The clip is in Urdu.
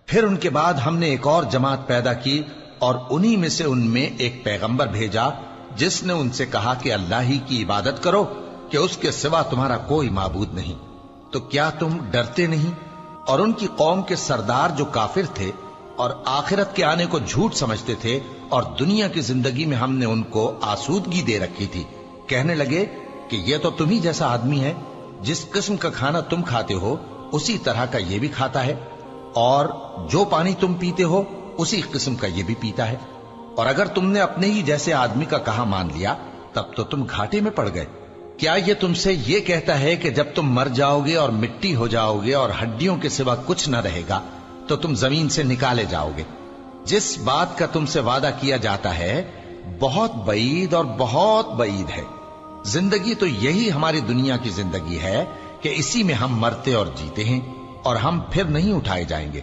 پھر ان کے بعد ہم نے ایک اور جماعت پیدا کی اور انہی میں سے ان میں ایک پیغمبر بھیجا جس نے ان سے کہا کہ اللہ ہی کی عبادت کرو کہ اس کے سوا تمہارا کوئی معبود نہیں، تو کیا تم ڈرتے نہیں؟ اور ان کی قوم کے سردار جو کافر تھے اور آخرت کے آنے کو جھوٹ سمجھتے تھے اور دنیا کی زندگی میں ہم نے ان کو آسودگی دے رکھی تھی، کہنے لگے کہ یہ تو تم ہی جیسا آدمی ہے، جس قسم کا کھانا تم کھاتے ہو اسی طرح کا یہ بھی کھاتا ہے، اور جو پانی تم پیتے ہو اسی قسم کا یہ بھی پیتا ہے، اور اگر تم نے اپنے ہی جیسے آدمی کا کہا مان لیا تب تو تم گھاٹے میں پڑ گئے۔ کیا یہ تم سے یہ کہتا ہے کہ جب تم مر جاؤ گے اور مٹی ہو جاؤ گے اور ہڈیوں کے سوا کچھ نہ رہے گا تو تم زمین سے نکالے جاؤ گے؟ جس بات کا تم سے وعدہ کیا جاتا ہے بہت بعید اور بہت بعید ہے۔ زندگی تو یہی ہماری دنیا کی زندگی ہے کہ اسی میں ہم مرتے اور جیتے ہیں، اور ہم پھر نہیں اٹھائے جائیں گے۔